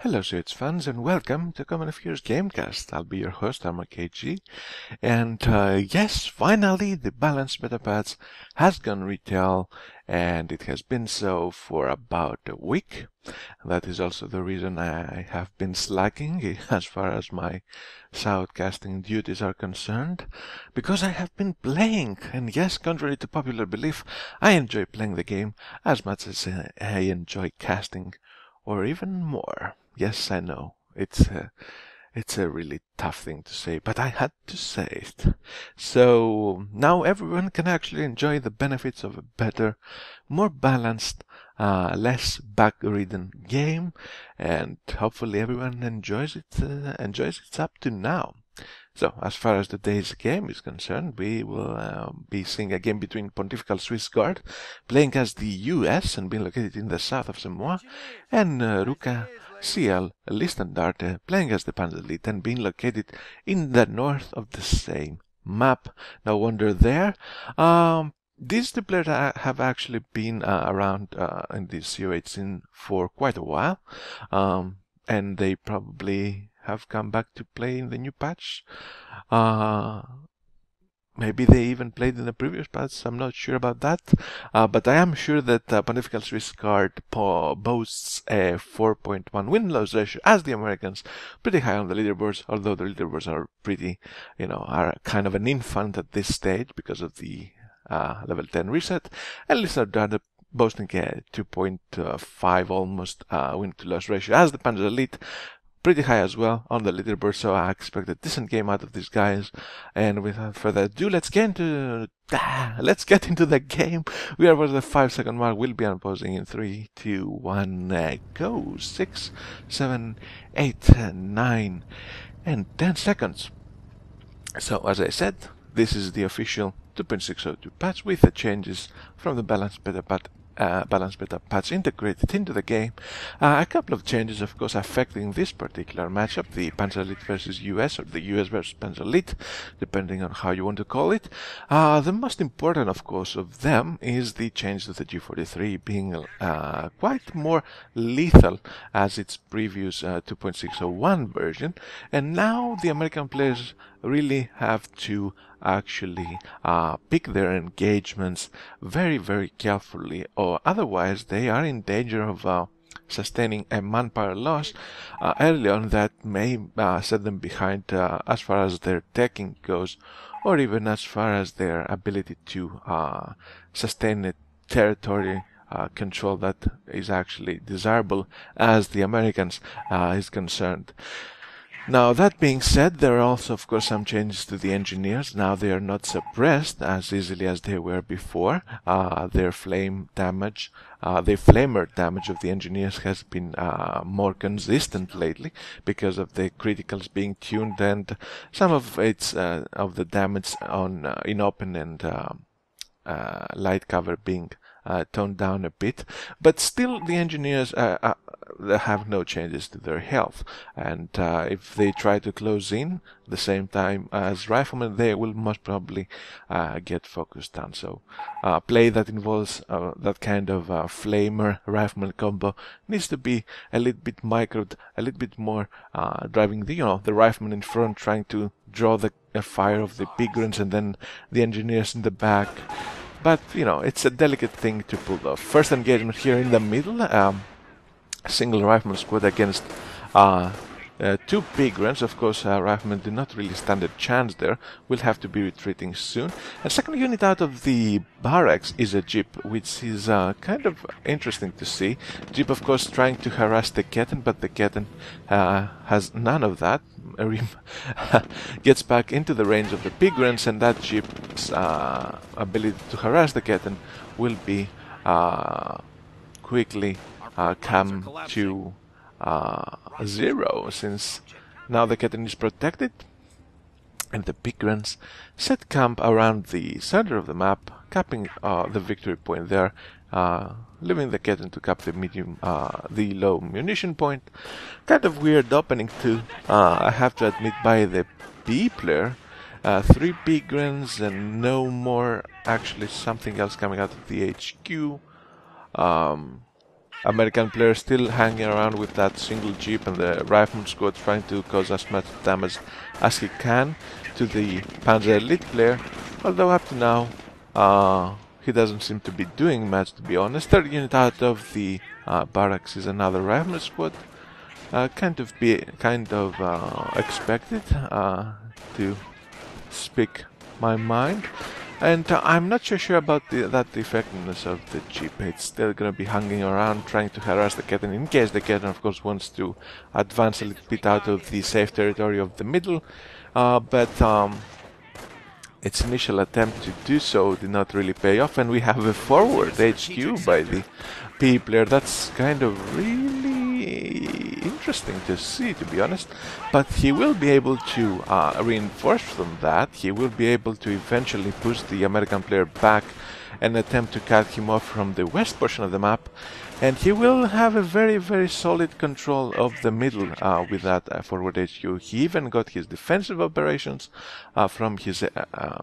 Hello Suits fans and welcome to Common Affairs Gamecast. I'll be your host, RUKAclLESTANDARTE. And yes, finally the balanced beta patch has gone retail, and it has been so for about a week. That is also the reason I have been slacking as far as my shoutcasting duties are concerned, because I have been playing, and yes, contrary to popular belief, I enjoy playing the game as much as I enjoy casting, or even more. Yes, I know. It's a really tough thing to say, but I had to say it. So now everyone can actually enjoy the benefits of a better, more balanced, less bug-ridden game, and hopefully everyone enjoys it up to now. So, as far as today's game is concerned, we will be seeing a game between PontificalSwissGuard, playing as the US and being located in the south of Semois, and RUKAclLESTANDARTE, playing as the Panzer and being located in the north of the same map. No wonder there. These two players have actually been around in the COH scene for quite a while, and they probably have come back to play in the new patch. Maybe they even played in the previous patch, I'm not sure about that. But I am sure that PontificalSwissGuard boasts a 4.1 win-loss ratio as the Americans, pretty high on the leaderboards, although the leaderboards are pretty, are kind of an infant at this stage because of the level 10 reset. And Lizard boasting a 2.5 almost win-to-loss ratio as the Panzer Elite, pretty high as well on the leaderboard, so I expect a decent game out of these guys. And without further ado, let's get into the game. We are over the 5-second mark. We'll be unpausing in 3, 2, 1, go. 6, 7, 8, 9, and 10 seconds. So as I said, this is the official 2.602 patch with the changes from the balanced beta patch integrated into the game. A couple of changes, of course, affecting this particular matchup, the Panzer Elite versus US, or the US versus Panzer Elite, depending on how you want to call it. The most important, of course, of them is the change to the G43 being quite more lethal as its previous 2.601 version, and now the American players really have to actually pick their engagements very, very carefully, or otherwise they are in danger of sustaining a manpower loss early on that may set them behind as far as their teching goes, or even as far as their ability to sustain a territory control that is actually desirable as the Americans is concerned. Now, that being said, there are also, of course, some changes to the engineers. Now they are not suppressed as easily as they were before. Their flamer damage of the engineers has been more consistent lately because of the criticals being tuned and some of the damage in open and light cover being toned down a bit, but still the engineers they have no changes to their health, and if they try to close in the same time as riflemen, they will most probably get focused down. So play that involves that kind of flamer rifleman combo needs to be a little bit microed, a little bit more driving the rifleman in front, trying to draw the fire of the big guns, and then the engineers in the back. But, it's a delicate thing to pull off. First engagement here in the middle. Single rifleman squad against two big guns. Of course, riflemen do not really stand a chance there. Will have to be retreating soon. A second unit out of the barracks is a jeep, which is kind of interesting to see. Jeep, of course, trying to harass the Ketten, but the Ketten has none of that. Gets back into the range of the big guns, and that jeep's ability to harass the Ketten will be quickly come to 0, since now the Ketten is protected, and the big guns set camp around the center of the map, capping the victory point there, leaving the Ketten to cap the low munition point. Kind of weird opening too, I have to admit, by the B player. 3 big guns and no more, actually something else coming out of the HQ. American player still hanging around with that single jeep, and the rifleman squad trying to cause as much damage as he can to the Panzer Elite player, although up to now he doesn't seem to be doing much, to be honest. Third unit out of the barracks is another rifleman squad. Kind of expected, to speak my mind. And I'm not so sure about that effectiveness of the jeep. It's still going to be hanging around trying to harass the Ketan in case the Ketan, of course, wants to advance a little bit out of the safe territory of the middle. But its initial attempt to do so did not really pay off, and we have a forward HQ by the P player. That's kind of really interesting to see, to be honest. But he will be able to reinforce from that. He will be able to eventually push the American player back and attempt to cut him off from the west portion of the map. And he will have a very, very solid control of the middle with that forward HQ. He even got his defensive operations from his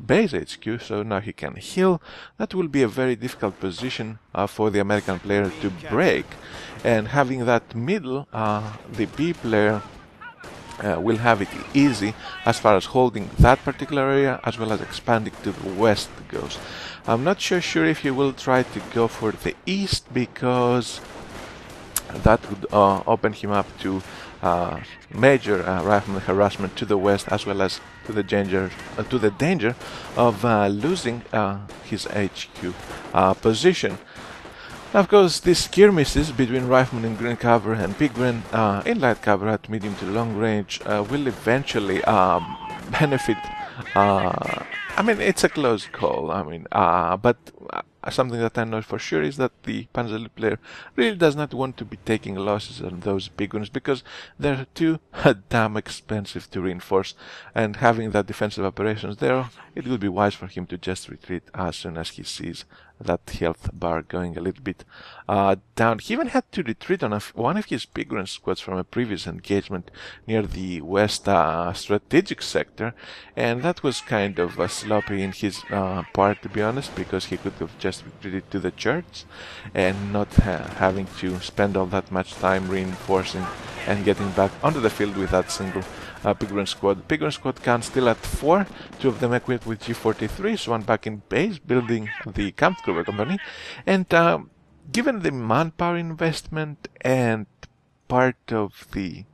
base HQ, so now he can heal. That will be a very difficult position for the American player to break. And having that middle, the B player will have it easy as far as holding that particular area as well as expanding to the west goes. I'm not sure if he will try to go for the east, because that would open him up to major rifleman harassment to the west, as well as to the danger of losing his HQ position. Of course, these skirmishes between riflemen in green cover and pigmen in light cover at medium to long range will eventually benefit. I mean, it's a close call. I mean, but something that I know for sure is that the Panzer Elite player really does not want to be taking losses on those big ones, because they're too damn expensive to reinforce. And having that defensive operations there, it would be wise for him to just retreat as soon as he sees that health bar going a little bit down. He even had to retreat on one of his big run squads from a previous engagement near the west strategic sector, and that was kind of sloppy in his part, to be honest, because he could have just retreated to the church and not having to spend all that much time reinforcing and getting back onto the field with that single Pigren squad. Pigren squad can still at 4, 2 of them equipped with G43s, one back in base building the Kampfgruppe company. And given the manpower investment and part of the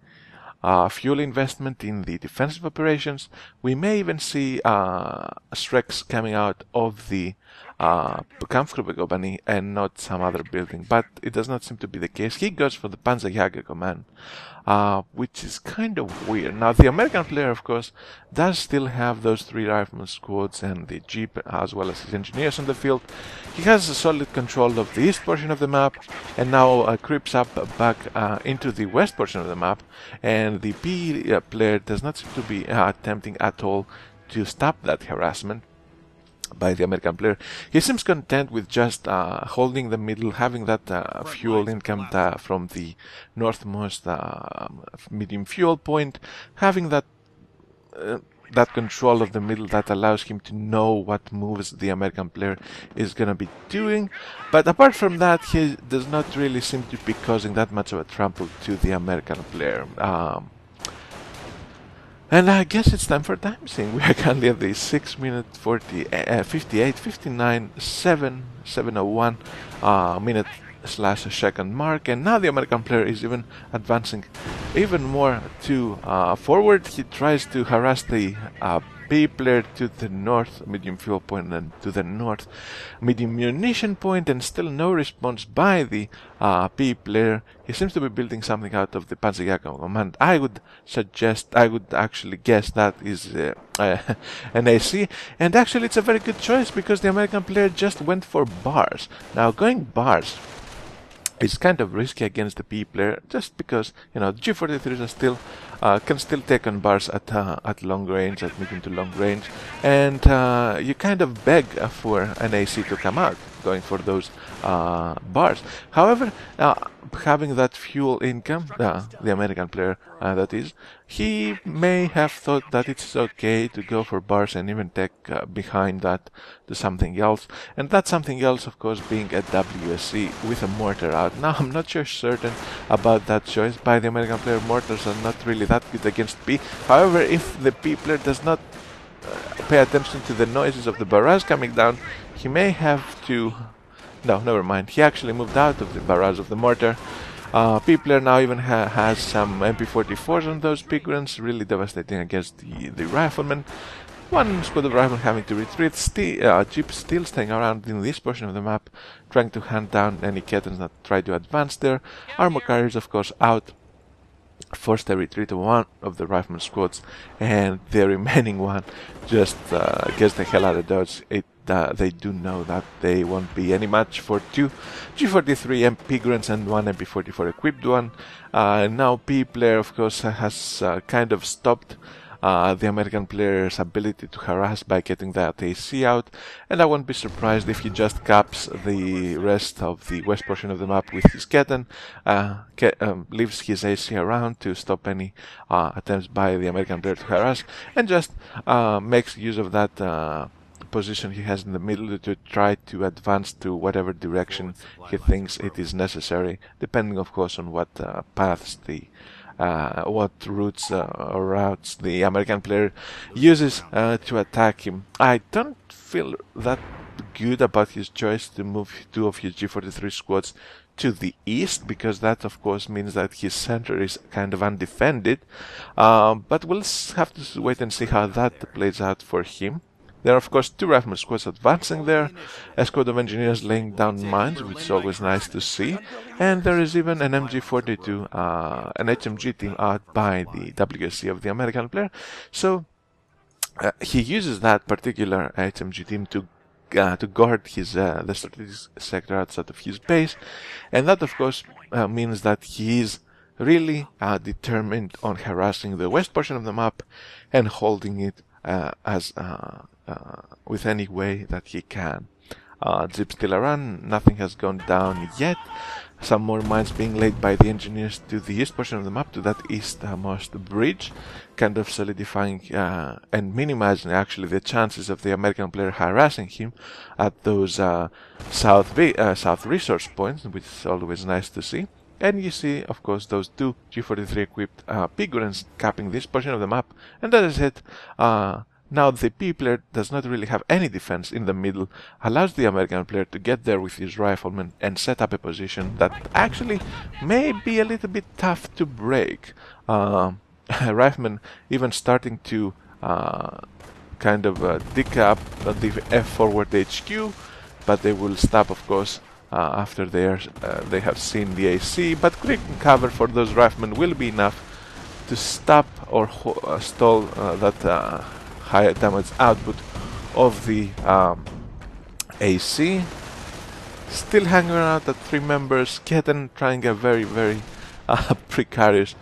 fuel investment in the defensive operations, we may even see Shreks coming out of the Kampfgruppe company and not some other building, but it does not seem to be the case. He goes for the Panzerjäger command, which is kind of weird. Now, the American player, of course, does still have those 3 rifleman squads and the jeep, as well as his engineers on the field. He has a solid control of the east portion of the map, and now creeps up back into the west portion of the map, and the B player does not seem to be attempting at all to stop that harassment by the American player. He seems content with just holding the middle, having that fuel income from the northmost medium fuel point, having that control of the middle that allows him to know what moves the American player is going to be doing. But apart from that, he does not really seem to be causing that much of a trample to the American player. And I guess it's time for timesing. We are currently at the 6 minute 59 701 minute / second mark, and now the American player is even advancing even more to forward. He tries to harass the B player to the north medium fuel point and to the north medium munition point, and still no response by the B player. He seems to be building something out of the Panzerjäger command. I would actually guess that is an AC, and actually it's a very good choice, because the American player just went for bars. Now, going bars is kind of risky against the B player, just because, you know, G43s are still can still take on bars at long range, at medium to long range, and you kind of beg for an AC to come out. going for those bars. However, having that fuel income, the American player that is, he may have thought that it's okay to go for bars and even take behind that to something else, and that something else, of course, being a WSC with a mortar out. Now, I'm not sure certain about that choice by the American player. Mortars are not really that good against P. However, if the P player does not pay attention to the noises of the barrage coming down, he may have to... No, never mind. He actually moved out of the barrage of the mortar. P player now even has some MP44s on those Pigrons, really devastating against the riflemen. One squad of riflemen having to retreat. Jeep still staying around in this portion of the map, trying to hunt down any Kettons that try to advance there. Armor carriers, of course, out. Forced a retreat of one of the rifleman squads, and the remaining one just gets the hell out of dodge. They do know that they won't be any match for two G43 MP grunts and one MP44 equipped one. Now P player, of course, has kind of stopped the American player's ability to harass by getting that AC out, and I won't be surprised if he just caps the rest of the west portion of the map with his Ketten, leaves his AC around to stop any attempts by the American player to harass, and just makes use of that position he has in the middle to try to advance to whatever direction he thinks it is necessary, depending, of course, on what paths what routes or routes the American player uses to attack him. I don't feel that good about his choice to move two of his G43 squads to the east, because that, of course, means that his center is kind of undefended. But we'll have to wait and see how that plays out for him. There are, of course, two rifleman squads advancing there, a squad of engineers laying down mines, which is always nice to see, and there is even an MG42, an HMG team out by the WSC of the American player. So he uses that particular HMG team to guard his the strategic sector outside of his base, and that, of course, means that he is really determined on harassing the west portion of the map and holding it with any way that he can. Jeep still around, nothing has gone down yet. Some more mines being laid by the engineers to the east portion of the map, to that eastmost bridge, kind of solidifying and minimizing actually the chances of the American player harassing him at those south resource points, which is always nice to see. And you see, of course, those two G43 equipped Pigrons capping this portion of the map, and that is it. Now the P player does not really have any defense in the middle, allows the American player to get there with his riflemen and set up a position that actually may be a little bit tough to break. Riflemen even starting to kind of dig up the F forward HQ, but they will stop, of course, after they have seen the AC, but quick cover for those riflemen will be enough to stop or stall that high damage output of the AC. Still hanging around at 3 members. Ketten trying a very, very precarious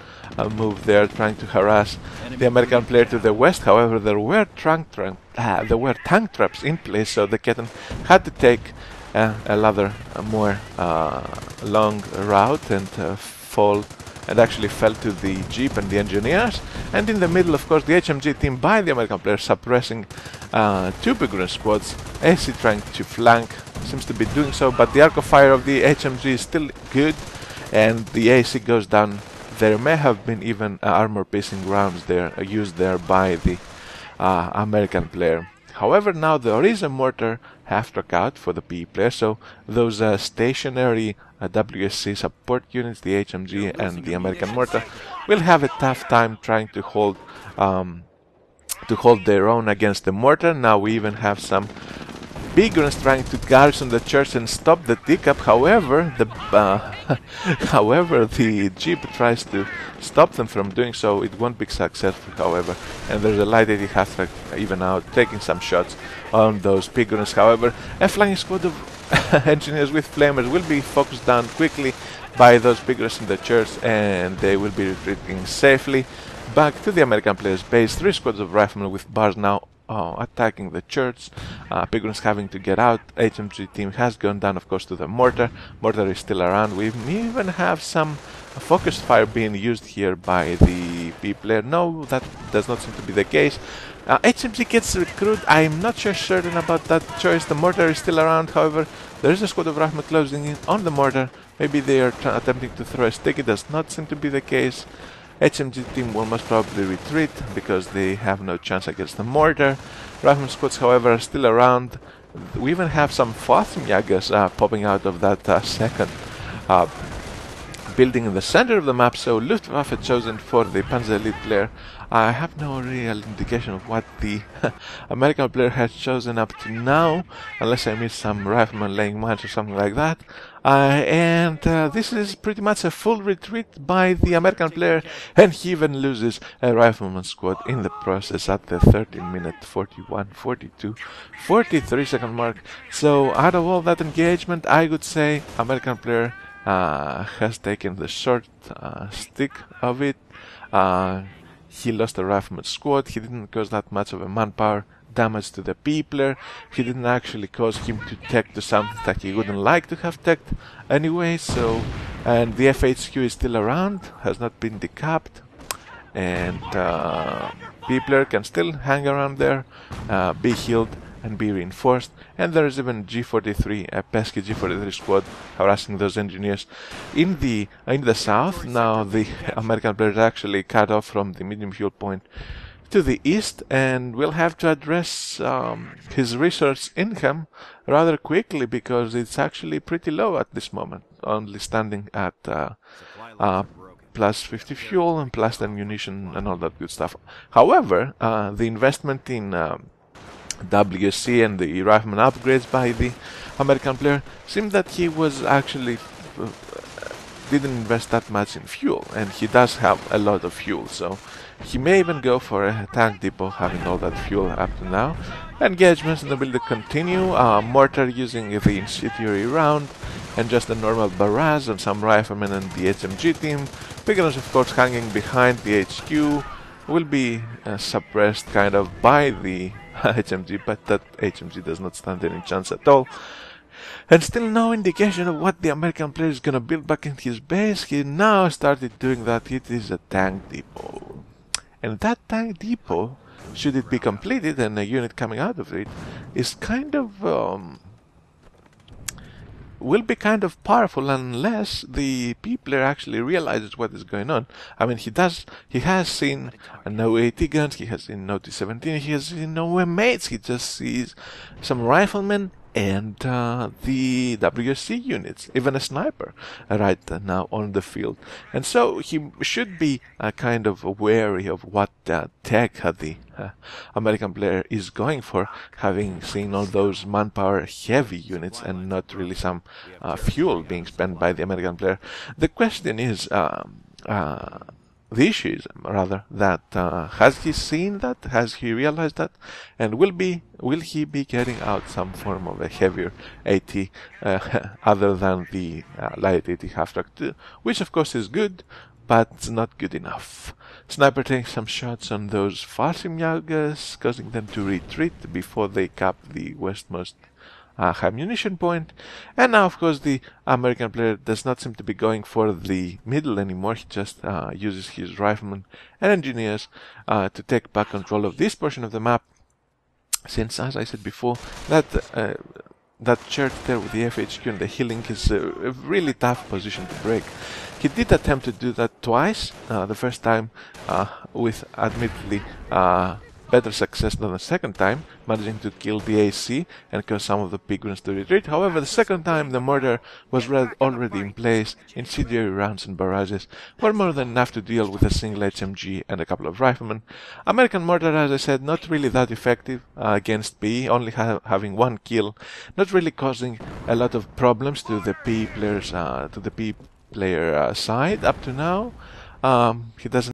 move there, trying to harass the American player to the west. However, there were tank traps in place, so the Ketten had to take a rather more long route and fall, and actually fell to the Jeep and the engineers. And in the middle, of course, the HMG team by the American player suppressing 2 Pigrun squads. AC trying to flank, seems to be doing so, but the arc of fire of the HMG is still good, and the AC goes down. There may have been even armor piercing rounds there used there by the American player. However, now there is a mortar half-track out for the P player, so those stationary WSC support units, the HMG and the American mortar, will have a tough time trying to hold their own against the mortar. Now we even have some Pigrons trying to garrison the church and stop the teacup. However, the Jeep tries to stop them from doing so. It won't be successful, however, and there's a light 80 half-track even out, taking some shots on those Pigrons. However, a flying squad of engineers with flamers will be focused down quickly by those Pigrons in the church, and they will be retreating safely back to the American player's base. 3 squads of riflemen with bars now attacking the church. Pigrons having to get out. HMG team has gone down, of course, to the mortar. Mortar is still around. We even have some focused fire being used here by the B player. No, that does not seem to be the case. HMG gets recruited. I'm not certain about that choice. The mortar is still around, however. There is a squad of riflemen closing in on the mortar. Maybe they are attempting to throw a stick. It does not seem to be the case. HMG team will most probably retreat because they have no chance against the mortar. Rifleman squads, however, are still around. We even have some Fafnjagas popping out of that second building in the center of the map, so Luftwaffe chosen for the Panzer Elite player. I have no real indication of what the American player has chosen up to now, unless I missed some rifleman laying mines or something like that. And this is pretty much a full retreat by the American player, and he even loses a rifleman squad in the process at the 13-minute 41, 42, 43 second mark. So out of all that engagement, I would say American player has taken the short stick of it. He lost a rifleman squad. He didn't cause that much of a manpower damage to the P player. He didn't actually cause him to tech to something that he wouldn't like to have teched anyway. So, and the FHQ is still around, has not been decapped, and P player can still hang around there, be healed and be reinforced. And there is even G43, a pesky G43 squad harassing those engineers in the south. Now the American player is actually cut off from the medium fuel point to the east, and will have to address his resource income rather quickly because it's actually pretty low at this moment, only standing at plus 50 fuel and plus 10 munition and all that good stuff. However, the investment in WC and the rifleman upgrades by the American player seemed that he was actually didn't invest that much in fuel, and he does have a lot of fuel, so he may even go for a tank depot having all that fuel up to now. Engagements in the build continue, mortar using the incendiary round and just a normal barrage on some riflemen and the HMG team. Pigrons, of course, hanging behind the HQ, will be suppressed kind of by the HMG, but that HMG does not stand any chance at all. And still no indication of what the American player is gonna build back in his base. He now started doing that. It is a tank depot. And that tank depot, should it be completed and a unit coming out of it, is kind of will be kind of powerful unless the P player actually realizes what is going on. I mean, he has seen no AT guns, he has seen no T-17, he has seen no M8s, he just sees some riflemen and the WC units, even a sniper right now on the field. And so he should be kind of wary of what tech the American player is going for, having seen all those manpower heavy units and not really some fuel being spent by the American player. The question is, the issue is rather that has he seen that? Has he realized that? And will he be getting out some form of a heavier AT other than the light AT half-track 2, which of course is good, but it's not good enough. Sniper taking some shots on those Fafnjagas, causing them to retreat before they cap the westmost high munition point. And now, of course, the American player does not seem to be going for the middle anymore. He just uses his riflemen and engineers to take back control of this portion of the map, since, as I said before, that church there with the FHQ and the healing is a really tough position to break. He did attempt to do that twice, the first time with admittedly better success than the second time, managing to kill the AC and cause some of the Pigrons to retreat. However, the second time the mortar was already in place. Incendiary rounds and barrages were more than enough to deal with a single HMG and a couple of riflemen. American mortar, as I said, not really that effective against P, only having one kill, not really causing a lot of problems to the P players, to the P player side up to now. He doesn't